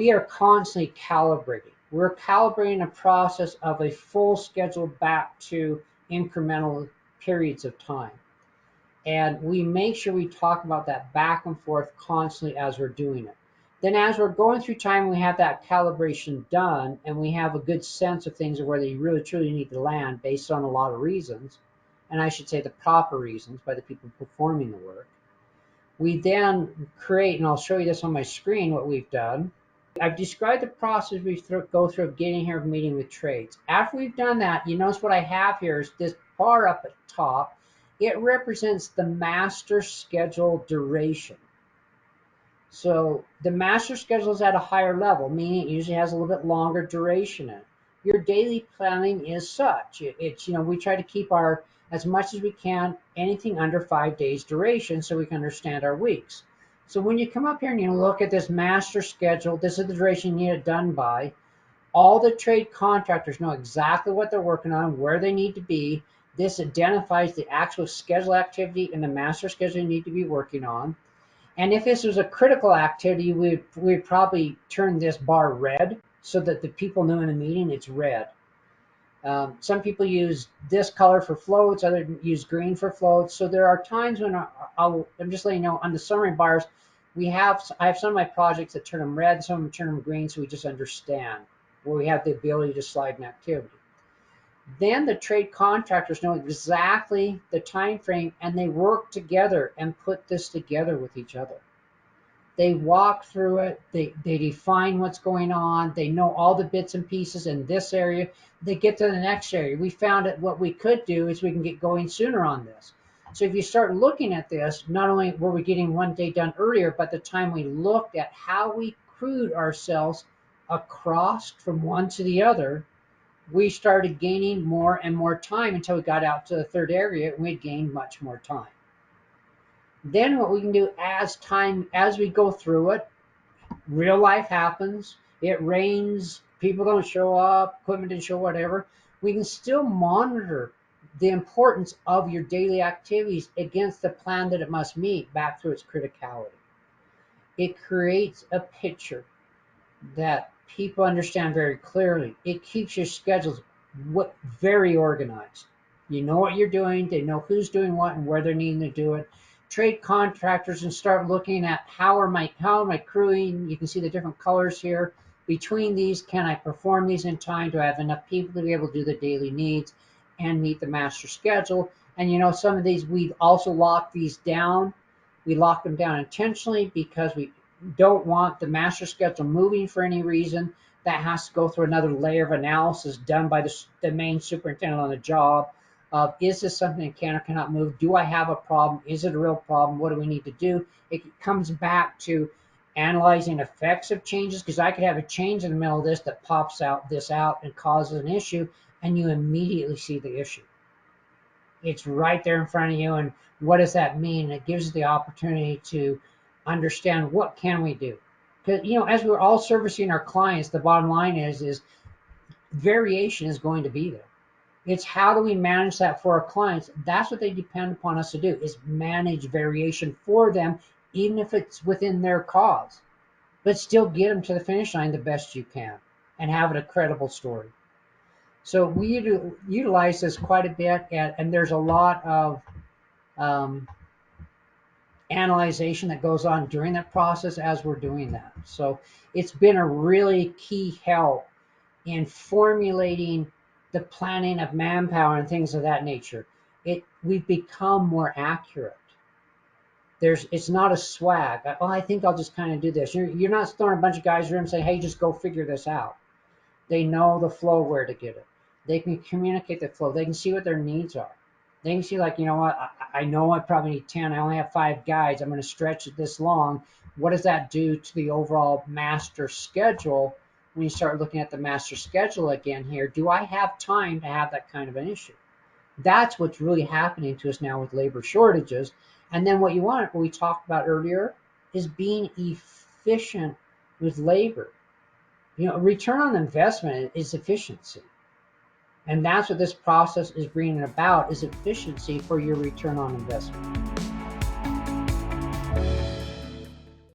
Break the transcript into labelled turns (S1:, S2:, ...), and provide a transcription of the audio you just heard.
S1: we are constantly calibrating. We're calibrating a process of a full schedule back to incremental periods of time. And we make sure we talk about that back and forth constantly as we're doing it. Then as we're going through time, we have that calibration done and we have a good sense of things of where they really truly need to land based on a lot of reasons. And I should say the proper reasons by the people performing the work. We then create, and I'll show you this on my screen, what we've done. I've described the process we go through of getting here of meeting with trades. After we've done that, you notice what I have here is this bar up at the top. It represents the master schedule duration. So the master schedule is at a higher level, meaning it usually has a little bit longer duration in it. Your daily planning is such. It's, we try to keep our, as much as we can, anything under 5 days duration so we can understand our weeks. So when you come up here and you look at this master schedule, this is the duration you need it done by. All the trade contractors know exactly what they're working on, where they need to be. This identifies the actual schedule activity and the master schedule you need to be working on. And if this was a critical activity, we'd probably turn this bar red so that the people know in the meeting it's red. Some people use this color for floats, others use green for floats. So there are times when I'm just letting you know on the summary bars, I have some of my projects that turn them red, some of them turn them green, so we just understand where we have the ability to slide an activity. Then the trade contractors know exactly the time frame and they work together and put this together with each other. They walk through it, they define what's going on, they know all the bits and pieces in this area, they get to the next area. We found that what we could do is we can get going sooner on this. So if you start looking at this, not only were we getting one day done earlier, but the time we looked at how we crewed ourselves across from one to the other, we started gaining more and more time until we got out to the third area and we gained much more time. Then what we can do as we go through it, real life happens, it rains, people don't show up, equipment didn't show, whatever, we can still monitor the importance of your daily activities against the plan that it must meet back through its criticality. It creates a picture that people understand very clearly. It keeps your schedules very organized. You know what you're doing, they know who's doing what and where they're needing to do it. Trade contractors and start looking at how am I crewing? You can see the different colors here. Between these, can I perform these in time? Do I have enough people to be able to do the daily needs and meet the master schedule? And some of these, we also lock these down. We lock them down intentionally because we don't want the master schedule moving for any reason. That has to go through another layer of analysis done by the main superintendent on the job. Is this something that can or cannot move? Do I have a problem? Is it a real problem? What do we need to do? It comes back to analyzing effects of changes, because I could have a change in the middle of this that pops this out and causes an issue, and you immediately see the issue. It's right there in front of you, and what does that mean? It gives us the opportunity to understand what can we do. Because as we're all servicing our clients, the bottom line is variation is going to be there. It's how do we manage that for our clients? That's what they depend upon us to do, is manage variation for them, even if it's within their cause. But still get them to the finish line the best you can and have it a credible story. So we utilize this quite a bit, and there's a lot of analyzation that goes on during that process as we're doing that. So it's been a really key help in formulating the planning of manpower and things of that nature. We've become more accurate. It's not a swag. I think I'll just kind of do this. You're not throwing a bunch of guys in a room and say, hey, just go figure this out. They know the flow, where to get it. They can communicate the flow. They can see what their needs are. They can see, like, you know what, I know I probably need 10. I only have 5 guys. I'm going to stretch it this long. What does that do to the overall master schedule? When you start looking at the master schedule again here, do I have time to have that kind of an issue? That's what's really happening to us now with labor shortages. And then what we talked about earlier, is being efficient with labor. Return on investment is efficiency. And that's what this process is bringing about, is efficiency for your return on investment.